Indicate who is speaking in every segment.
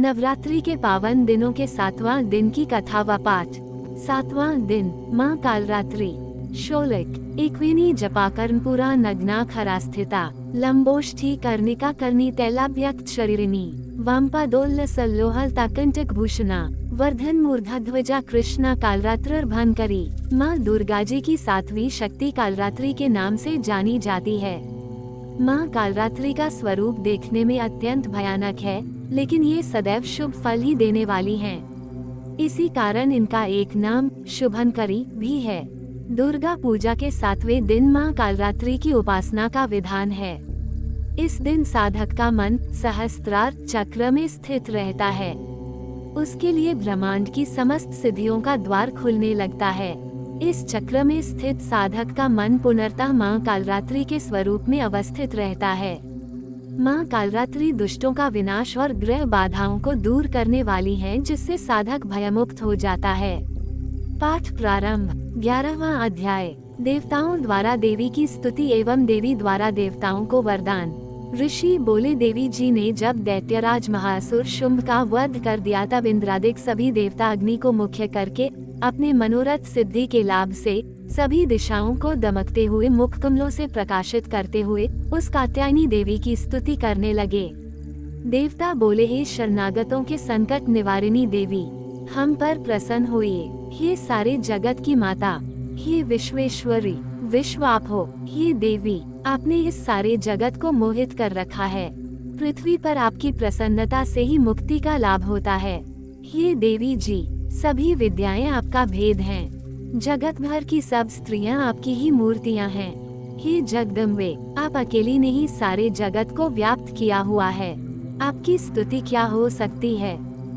Speaker 1: नवरात्रि के पावन दिनों के 7वां दिन की कथा व पाठ। 7वां दिन माँ कालरात्रि। शोलिक एकविनी जपाकर्णपुरा नग्ना खरास्थिता लंबोष्ठी कर्णिका कर्णी तैलाभ्यक्त शरीरिणी वाम्पादोल्ल सल्लोहल ताकंटक भूषणा वर्धन मूर्धाध्वजा कृष्णा कालरात्र भनकरी। माँ दुर्गा जी की 7वीं शक्ति कालरात्रि के नाम से जानी जाती है। माँ कालरात्रि का स्वरूप देखने में अत्यंत भयानक है, लेकिन ये सदैव शुभ फल ही देने वाली हैं। इसी कारण इनका एक नाम शुभंकरी भी है। दुर्गा पूजा के 7वें दिन माँ कालरात्रि की उपासना का विधान है। इस दिन साधक का मन सहस्त्रार चक्र में स्थित रहता है। उसके लिए ब्रह्मांड की समस्त सिद्धियों का द्वार खुलने लगता है। इस चक्र में स्थित साधक का मन पुनर्तः माँ कालरात्रि के स्वरूप में अवस्थित रहता है। माँ कालरात्रि दुष्टों का विनाश और ग्रह बाधाओं को दूर करने वाली है, जिससे साधक भयमुक्त हो जाता है। पाठ प्रारंभ। 11वां अध्याय। देवताओं द्वारा देवी की स्तुति एवं देवी द्वारा देवताओं को वरदान। ऋषि बोले, देवी जी ने जब दैत्यराज महासुर शुंभ का वध कर दिया तब इंद्रादिक सभी देवता अग्नि को मुख्य करके अपने मनोरथ सिद्धि के लाभ से सभी दिशाओं को दमकते हुए मुख कमलों से प्रकाशित करते हुए उस कात्यायनी देवी की स्तुति करने लगे। देवता बोले, हे शरणागतों के संकट निवारिणी देवी, हम पर प्रसन्न होइए। हे सारे जगत की माता, हे विश्वेश्वरी, विश्व आप हो। हे देवी, आपने इस सारे जगत को मोहित कर रखा है। पृथ्वी पर आपकी प्रसन्नता से ही मुक्ति का लाभ होता है। हे देवी जी, सभी विद्याएं आपका भेद हैं। जगत भर की सब स्त्रियां आपकी ही मूर्तियां हैं। हे जगदम्बे, आप अकेली ने ही सारे जगत को व्याप्त किया हुआ है। आपकी स्तुति क्या हो सकती है?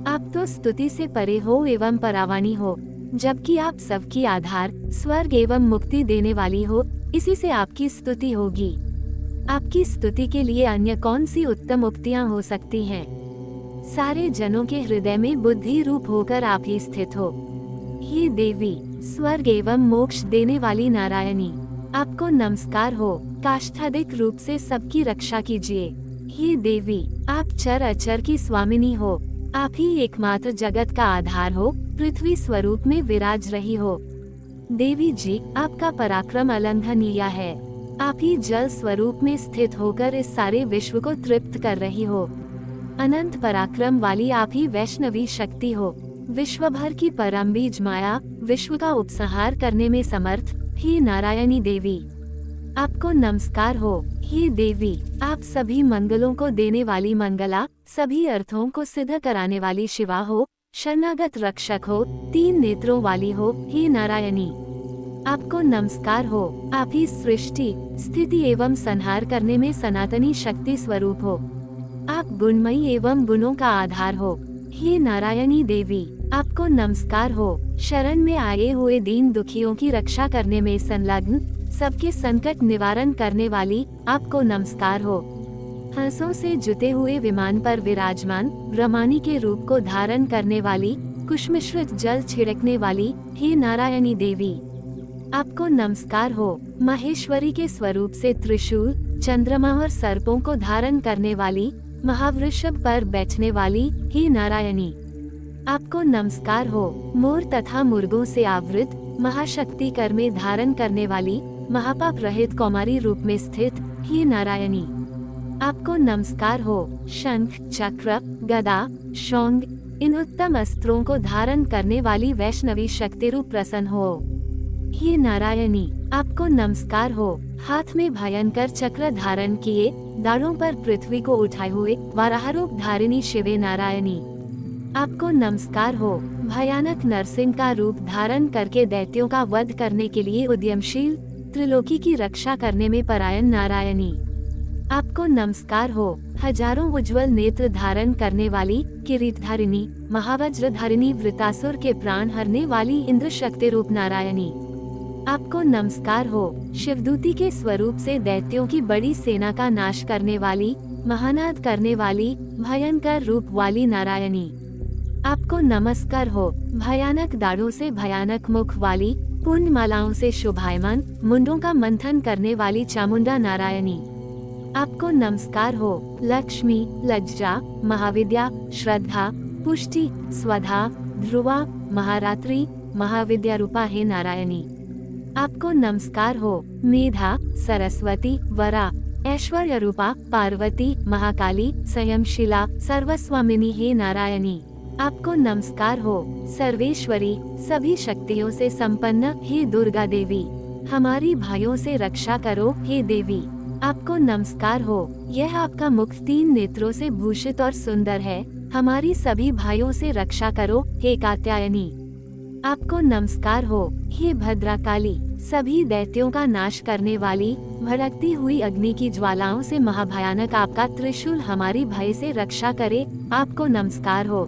Speaker 1: आप तो स्तुति से परे हो एवं परावाणी हो, जबकि आप सबकी आधार, स्वर्ग एवं मुक्ति देने वाली हो। इसी से आपकी स्तुति होगी। आपकी स्तुति के लिए अन्य कौन सी उत्तम उक्तियां हो सकती हैं? सारे जनों के हृदय में बुद्धि रूप होकर आप ही स्थित हो। हे देवी, स्वर्ग एवं मोक्ष देने वाली नारायणी, आपको नमस्कार हो। काष्ठादिक रूप से सबकी रक्षा कीजिए। हे देवी, आप चर अचर की स्वामिनी हो। आप ही एकमात्र जगत का आधार हो, पृथ्वी स्वरूप में विराज रही हो। देवी जी, आपका पराक्रम अलंघनीय है। आप ही जल स्वरूप में स्थित होकर इस सारे विश्व को तृप्त कर रही हो। अनंत पराक्रम वाली आप ही वैष्णवी शक्ति हो। विश्व भर की परम बीज माया विश्व का उपसंहार करने में समर्थ हे नारायणी देवी, आपको नमस्कार हो। हे देवी, आप सभी मंगलों को देने वाली मंगला, सभी अर्थों को सिद्ध कराने वाली शिवा हो। शरणागत रक्षक हो, 3 नेत्रों वाली हो। हे नारायणी, आपको नमस्कार हो। आप ही सृष्टि, स्थिति एवं संहार करने में सनातनी शक्ति स्वरूप हो। आप गुणमयी एवं गुणों का आधार हो। हे नारायणी देवी, आपको नमस्कार हो। शरण में आए हुए दीन दुखियों की रक्षा करने में संलग्न, सबके संकट निवारण करने वाली, आपको नमस्कार हो। हंसों से जुते हुए विमान पर विराजमान, ब्रह्मानी के रूप को धारण करने वाली, कुशमिश्रित जल छिड़कने वाली, हे नारायणी देवी, आपको नमस्कार हो। महेश्वरी के स्वरूप से त्रिशूल, चंद्रमा और सर्पों को धारण करने वाली, महावृषभ पर बैठने वाली, हे नारायणी, आपको नमस्कार हो। मोर तथा मुर्गों से आवृत, महाशक्ति कर में धारण करने वाली, महापाप रहित कौमारी रूप में स्थित, हे नारायणी, आपको नमस्कार हो। शंख, चक्र, गदा, शौंग, इन उत्तम अस्त्रों को धारण करने वाली वैष्णवी शक्ति रूप प्रसन्न हो। हे नारायणी, आपको नमस्कार हो। हाथ में भयंकर चक्र धारण किए, दाढ़ों पर पृथ्वी को उठाए हुए वराह रूप धारिणी शिवे नारायणी, आपको नमस्कार हो। भयानक नरसिंह का रूप धारण करके दैत्यों का वध करने के लिए उद्यमशील, त्रिलोकी की रक्षा करने में परायण नारायणी, आपको नमस्कार हो। हजारों उज्जवल नेत्र धारण करने वाली, किरीटधारिणी, महावज्रधारिणी, वृतासुर के प्राण हरने वाली इंद्र शक्ति रूप नारायणी, आपको नमस्कार हो। शिवदूती के स्वरूप से दैत्यों की बड़ी सेना का नाश करने वाली, महानाद करने वाली, भयंकर रूप वाली नारायणी, आपको नमस्कार हो। भयानक दाढ़ों से भयानक मुख वाली, पुण्य मालाओं से शोभायमान, मुंडों का मंथन करने वाली चामुंडा नारायणी, आपको नमस्कार हो। लक्ष्मी, लज्जा, महाविद्या, श्रद्धा, पुष्टि, स्वधा, ध्रुवा, महारात्रि, महाविद्या रूपा हे नारायणी। आपको नमस्कार हो। मेधा, सरस्वती, वरा, ऐश्वर्य रूपा, पार्वती, महाकाली, संयमशिला, सर्वस्वामिनी हे नारायणी। आपको नमस्कार हो। सर्वेश्वरी, सभी शक्तियों से संपन्न हे दुर्गा देवी। हमारी भाइयों से रक्षा करो हे देवी। आपको नमस्कार हो। यह आपका मुख 3 नेत्रों से भूषित और सुंदर है। हमारी सभी भाइयों से रक्षा करो हे कात्यायनी। आपको नमस्कार हो। हे भद्राकाली, सभी दैत्यों का नाश करने वाली, भड़कती हुई अग्नि की ज्वालाओं से महाभयानक आपका त्रिशूल हमारी भय से रक्षा करे। आपको नमस्कार हो।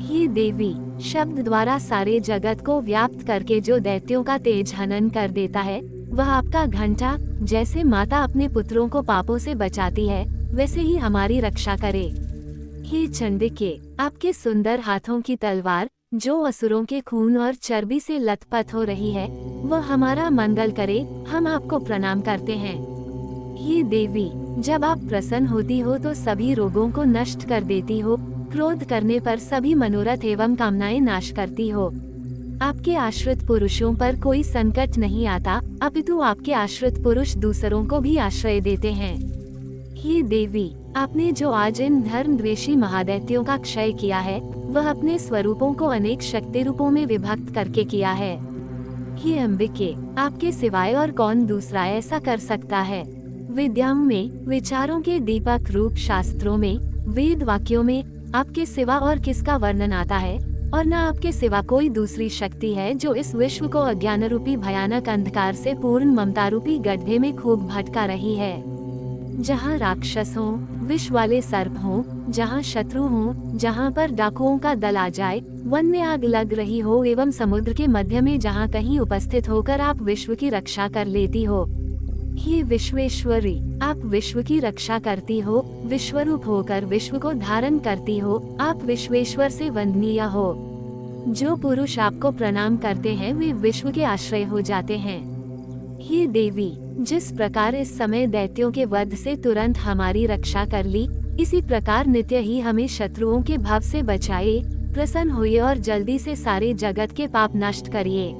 Speaker 1: हे देवी, शब्द द्वारा सारे जगत को व्याप्त करके जो दैत्यों का तेज हनन कर देता है, वह आपका घंटा, जैसे माता अपने पुत्रों को पापों से बचाती है, वैसे ही हमारी रक्षा करे। हे चंडिके, आपके सुंदर हाथों की तलवार, जो असुरों के खून और चर्बी से लथपथ हो रही है, वह हमारा मंगल करे। हम आपको प्रणाम करते हैं। हे देवी, जब आप प्रसन्न होती हो तो सभी रोगों को नष्ट कर देती हो। क्रोध करने पर सभी मनोरथ एवं कामनाएं नाश करती हो। आपके आश्रित पुरुषों पर कोई संकट नहीं आता, अपितु आपके आश्रित पुरुष दूसरों को भी आश्रय देते हैं। हे देवी, आपने जो आज इन धर्म द्वेषी महादैत्यों का क्षय किया है, वह अपने स्वरूपों को अनेक शक्ति रूपों में विभक्त करके किया है। हे अंबिके, आपके सिवाय और कौन दूसरा ऐसा कर सकता है। विद्याओं में, विचारों के दीपक रूप शास्त्रों में, वेद वाक्यों में आपके सिवा और किसका वर्णन आता है, और न आपके सिवा कोई दूसरी शक्ति है जो इस विश्व को अज्ञान रूपी भयानक अंधकार से पूर्ण ममता रूपी गड्ढे में खूब भटका रही है। जहाँ राक्षस हो, विष वाले सर्प हो, जहाँ शत्रु हो, जहाँ पर डाकुओं का दल आ जाए, वन में आग लग रही हो एवं समुद्र के मध्य में जहाँ कहीं उपस्थित होकर आप विश्व की रक्षा कर लेती हो। हे विश्वेश्वरी, आप विश्व की रक्षा करती हो, विश्वरूप होकर विश्व को धारण करती हो। आप विश्वेश्वर से वंदनीय हो। जो पुरुष आपको प्रणाम करते हैं वे विश्व के आश्रय हो जाते हैं। हे देवी, जिस प्रकार इस समय दैत्यों के वध से तुरंत हमारी रक्षा कर ली, इसी प्रकार नित्य ही हमें शत्रुओं के भाव से बचाए। प्रसन्न होइए और जल्दी से सारे जगत के पाप नष्ट करिए।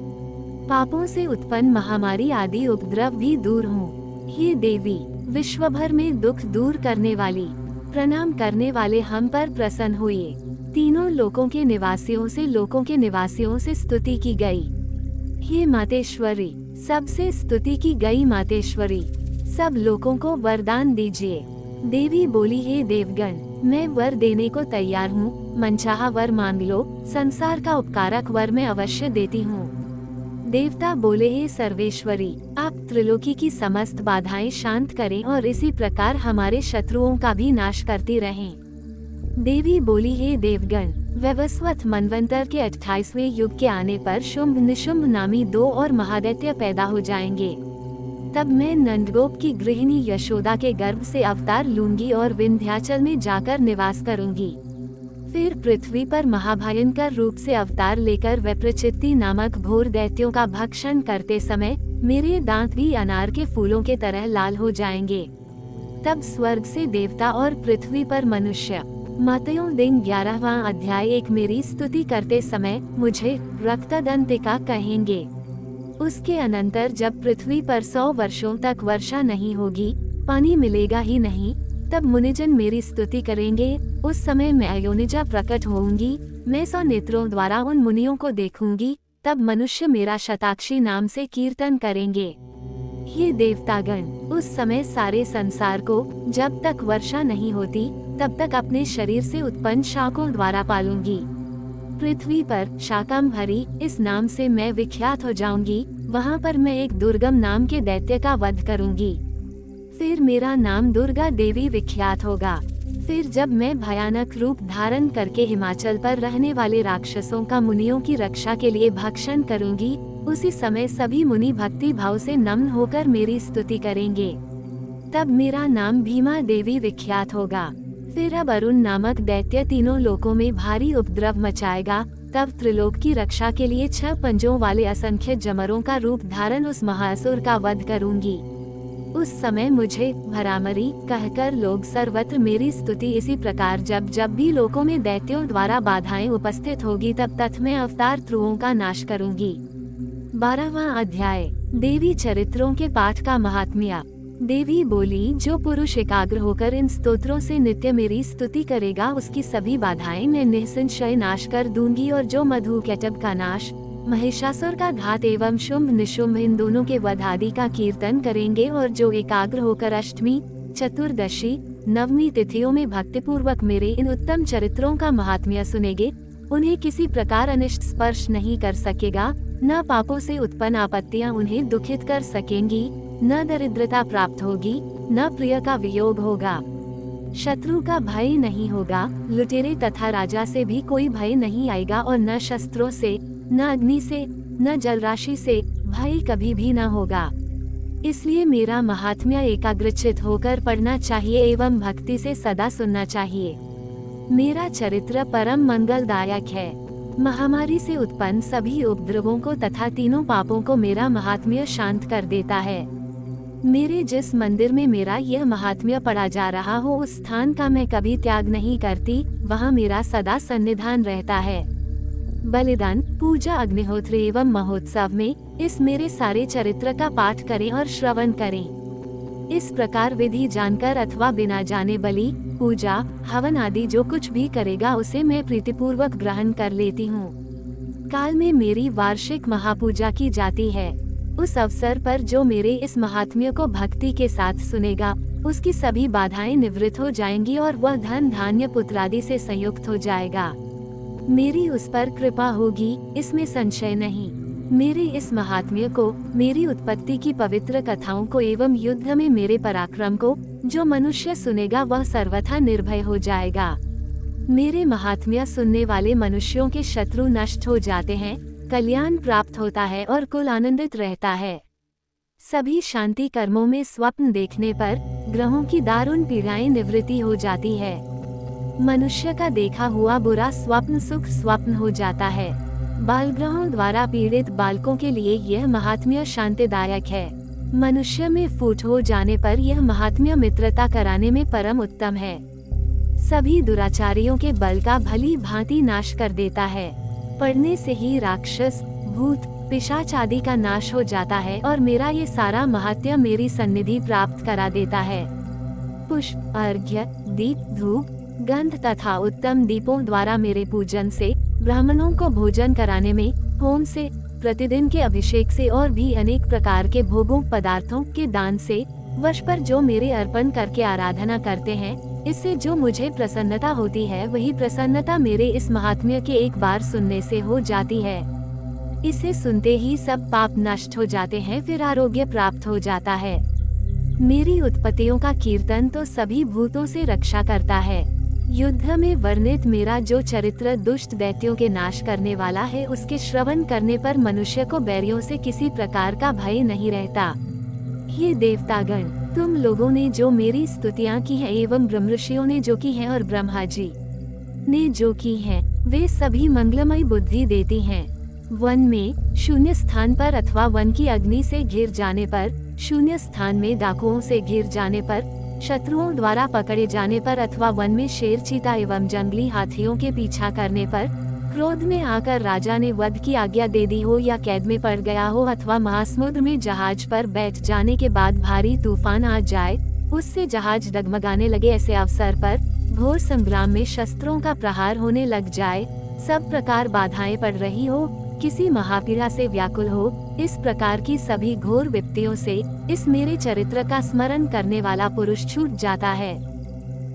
Speaker 1: पापों से उत्पन्न महामारी आदि उपद्रव भी दूर हों। हे देवी, विश्व भर में दुख दूर करने वाली, प्रणाम करने वाले हम पर प्रसन्न हुए। तीनों लोकों के निवासियों से स्तुति की गई। हे मातेश्वरी, सबसे स्तुति की गई मातेश्वरी, सब लोगों को वरदान दीजिए। देवी बोली, हे देवगण, मैं वर देने को तैयार हूँ। मनचाहा वर मांग लो, संसार का उपकारक वर मैं अवश्य देती हूँ। देवता बोले, हे सर्वेश्वरी, आप त्रिलोकी की समस्त बाधाएं शांत करें और इसी प्रकार हमारे शत्रुओं का भी नाश करती रहें। देवी बोली, हे देवगण, वैवस्वत मनवंतर के 28वें युग के आने पर शुंभ निशुंभ नामी 2 और महादैत्य पैदा हो जाएंगे। तब मैं नंदगोप की गृहिणी यशोदा के गर्भ से अवतार लूंगी और विंध्याचल में जाकर निवास करूंगी। फिर पृथ्वी पर महाभयंकर रूप से अवतार लेकर वैप्रचित्ति नामक घोर दैत्यों का भक्षण करते समय मेरे दांत भी अनार के फूलों के तरह लाल हो जाएंगे। तब स्वर्ग से देवता और पृथ्वी पर मनुष्य मतयों दिन 11वां अध्याय 1 मेरी स्तुति करते समय मुझे रक्तदंतिका कहेंगे। उसके अनंतर जब पृथ्वी पर 100 वर्षों तक वर्षा नहीं होगी, पानी मिलेगा ही नहीं, तब मुनिजन मेरी स्तुति करेंगे। उस समय मैं अयोनिजा प्रकट होऊंगी। मैं 100 नेत्रों द्वारा उन मुनियों को देखूंगी। तब मनुष्य मेरा शताक्षी नाम से कीर्तन करेंगे। हे देवतागण, उस समय सारे संसार को जब तक वर्षा नहीं होती तब तक अपने शरीर से उत्पन्न शाकों द्वारा पालूंगी। पृथ्वी पर शाकंभरी इस नाम से मैं विख्यात हो जाऊंगी। वहाँ पर मैं एक दुर्गम नाम के दैत्य का वध करूंगी। फिर मेरा नाम दुर्गा देवी विख्यात होगा। फिर जब मैं भयानक रूप धारण करके हिमाचल पर रहने वाले राक्षसों का मुनियों की रक्षा के लिए भक्षण करूंगी, उसी समय सभी मुनि भक्ति भाव से नम्न होकर मेरी स्तुति करेंगे। तब मेरा नाम भीमा देवी विख्यात होगा। फिर अब अरुण नामक दैत्य तीनों लोकों में भारी उपद्रव मचाएगा। तब त्रिलोक की रक्षा के लिए 6 पंजों वाले असंख्य जमरों का रूप धारण उस महासुर का वध करूंगी। उस समय मुझे भरामरी कहकर लोग सर्वत्र मेरी स्तुति इसी प्रकार जब जब भी लोकों में दैत्यों द्वारा बाधाएं उपस्थित होगी तब तथ मैं अवतार ध्रुवों का नाश करूंगी। 12वां अध्याय देवी चरित्रों के पाठ का महात्म्य। देवी बोली, जो पुरुष एकाग्र होकर इन स्तोत्रों से नित्य मेरी स्तुति करेगा उसकी सभी बाधाएं मैं निःसंशय नाश कर दूंगी। और जो मधुकैटभ का नाश, महिषासुर का घात एवं शुंभ निशुंभ इन दोनों के वध आदि का कीर्तन करेंगे और जो एकाग्र होकर अष्टमी, चतुर्दशी, नवमी तिथियों में भक्तिपूर्वक मेरे इन उत्तम चरित्रों का महात्म्य सुनेंगे, उन्हें किसी प्रकार अनिष्ट स्पर्श नहीं कर सकेगा, न पापों से उत्पन्न आपत्तियां उन्हें दुखित कर सकेंगी, न दरिद्रता प्राप्त होगी, न प्रिय का वियोग होगा, शत्रु का भय नहीं होगा, लुटेरे तथा राजा से भी कोई भय नहीं आएगा और न शस्त्रों से, न अग्नि से, न जलराशि से भय कभी भी न होगा। इसलिए मेरा महात्म्य एकाग्रचित होकर पढ़ना चाहिए एवं भक्ति से सदा सुनना चाहिए। मेरा चरित्र परम मंगलदायक है। महामारी से उत्पन्न सभी उपद्रवों को तथा तीनों पापों को मेरा महात्म्य शांत कर देता है। मेरे जिस मंदिर में मेरा यह महात्म्य पढ़ा जा रहा हो उस स्थान का मैं कभी त्याग नहीं करती, वहाँ मेरा सदा सन्निधान रहता है। बलिदान, पूजा, अग्निहोत्र एवं महोत्सव में इस मेरे सारे चरित्र का पाठ करें और श्रवण करें। इस प्रकार विधि जानकर अथवा बिना जाने बलि, पूजा, हवन आदि जो कुछ भी करेगा उसे मैं प्रीतिपूर्वक ग्रहण कर लेती हूँ। काल में मेरी वार्षिक महापूजा की जाती है। उस अवसर पर जो मेरे इस महात्म्य को भक्ति के साथ सुनेगा उसकी सभी बाधाएं निवृत्त हो जाएंगी और वह धन धान्य पुत्रादि से संयुक्त हो जाएगा। मेरी उस पर कृपा होगी, इसमें संशय नहीं। मेरे इस महात्म्य को, मेरी उत्पत्ति की पवित्र कथाओं को एवं युद्ध में मेरे पराक्रम को जो मनुष्य सुनेगा वह सर्वथा निर्भय हो जाएगा। मेरे महात्म्य सुनने वाले मनुष्यों के शत्रु नष्ट हो जाते हैं, कल्याण प्राप्त होता है और कुल आनंदित रहता है। सभी शांति कर्मों में स्वप्न देखने पर ग्रहों की दारुण पीड़ाएं निवृत्ति हो जाती है। मनुष्य का देखा हुआ बुरा स्वप्न सुख स्वप्न हो जाता है। बाल ग्रहों द्वारा पीड़ित बालकों के लिए यह महात्म्य शांतिदायक है। मनुष्य में फूट हो जाने पर यह महात्म्य मित्रता कराने में परम उत्तम है। सभी दुराचारियों के बल का भली भांति नाश कर देता है। पढ़ने से ही राक्षस, भूत, पिशाच आदि का नाश हो जाता है और मेरा ये सारा महात्म्य मेरी सन्निधि प्राप्त करा देता है। पुष्प, अर्घ्य, दीप, धूप, गंध तथा उत्तम दीपों द्वारा मेरे पूजन से, ब्राह्मणों को भोजन कराने में, होम से, प्रतिदिन के अभिषेक से और भी अनेक प्रकार के भोगों पदार्थों के दान से, वश पर जो मेरे अर्पण करके आराधना करते हैं, इससे जो मुझे प्रसन्नता होती है वही प्रसन्नता मेरे इस महात्म्य के एक बार सुनने से हो जाती है। इसे सुनते ही सब पाप नष्ट हो जाते हैं, फिर आरोग्य प्राप्त हो जाता है। मेरी उत्पत्तियों का कीर्तन तो सभी भूतों से रक्षा करता है। युद्ध में वर्णित मेरा जो चरित्र दुष्ट दैत्यों के नाश करने वाला है उसके श्रवण करने पर मनुष्य को बैरियों से किसी प्रकार का भय नहीं रहता। हे देवतागण, तुम लोगों ने जो मेरी स्तुतियाँ की हैं एवं ब्रह्मर्षियों ने जो की हैं और ब्रह्मा जी ने जो की हैं, वे सभी मंगलमय बुद्धि देती हैं। वन में शून्य स्थान पर अथवा वन की अग्नि से घिर जाने पर, शून्य स्थान में डाकुओं से घिर जाने पर, शत्रुओं द्वारा पकड़े जाने पर अथवा वन में शेर, चीता एवं जंगली हाथियों के पीछा करने पर, क्रोध में आकर राजा ने वध की आज्ञा दे दी हो या कैद में पड़ गया हो अथवा महासमुद्र में जहाज पर बैठ जाने के बाद भारी तूफान आ जाए, उससे जहाज डगमगाने लगे, ऐसे अवसर पर घोर संग्राम में शस्त्रों का प्रहार होने लग जाए, सब प्रकार बाधाएं पड़ रही हो, किसी महापीड़ा से व्याकुल हो, इस प्रकार की सभी घोर विपत्तियों से इस मेरे चरित्र का स्मरण करने वाला पुरुष छूट जाता है।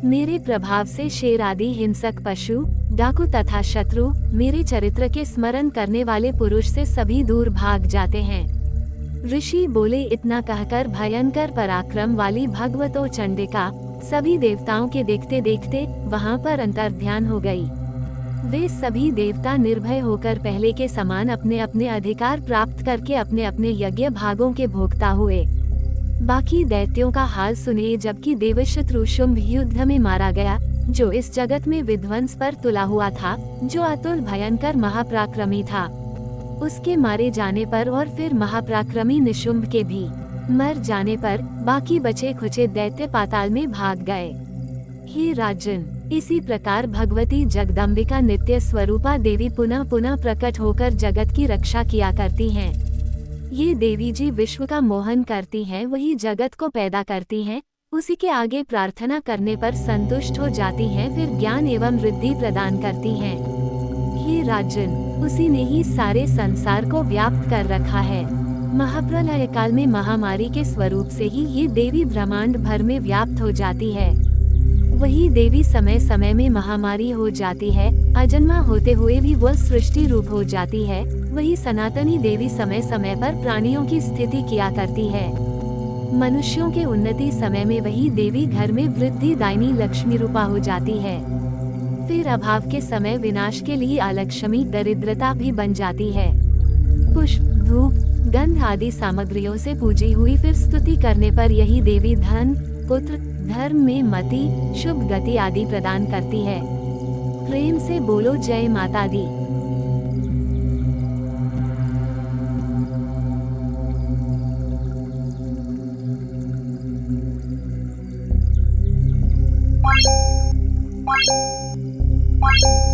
Speaker 1: मेरे प्रभाव से शेर आदि हिंसक पशु, डाकू तथा शत्रु मेरे चरित्र के स्मरण करने वाले पुरुष से सभी दूर भाग जाते हैं। ऋषि बोले, इतना कहकर भयंकर पराक्रम वाली भगवतो चंडिका सभी देवताओं के देखते देखते वहां पर अंतर्ध्यान हो गई। वे सभी देवता निर्भय होकर पहले के समान अपने अपने अधिकार प्राप्त करके अपने अपने यज्ञ भागों के भोक्ता हुए। बाकी दैत्यों का हाल सुनिए। जबकि देवशत्रु शुंभ युद्ध में मारा गया, जो इस जगत में विध्वंस पर तुला हुआ था, जो अतुल भयंकर महापराक्रमी था, उसके मारे जाने पर और फिर महापराक्रमी निशुंभ के भी मर जाने पर बाकी बचे खुचे दैत्य पाताल में भाग गए। हे राजन, इसी प्रकार भगवती जगदम्बिका नित्य स्वरूपा देवी पुनः पुनः प्रकट होकर जगत की रक्षा किया करती हैं। ये देवी जी विश्व का मोहन करती हैं, वही जगत को पैदा करती हैं, उसी के आगे प्रार्थना करने पर संतुष्ट हो जाती हैं, फिर ज्ञान एवं रिद्धि प्रदान करती हैं। हे राजन, उसी ने ही सारे संसार को व्याप्त कर रखा है। महाप्रलय काल में महामारी के स्वरूप से ही ये देवी ब्रह्मांड भर में व्याप्त हो जाती है। वही देवी समय समय में महामारी हो जाती है, अजन्मा होते हुए भी वह सृष्टि रूप हो जाती है। वही सनातनी देवी समय समय पर प्राणियों की स्थिति किया करती है। मनुष्यों के उन्नति समय में वही देवी घर में वृद्धि दायिनी लक्ष्मी रूपा हो जाती है। फिर अभाव के समय विनाश के लिए अलक्ष्मी दरिद्रता भी बन जाती है। पुष्प, धूप, गंध आदि सामग्रियों से पूजी हुई फिर स्तुति करने पर यही देवी धन, पुत्र, धर्म में मति, शुभ गति आदि प्रदान करती है। प्रेम से बोलो जय माता दी।
Speaker 2: Bye.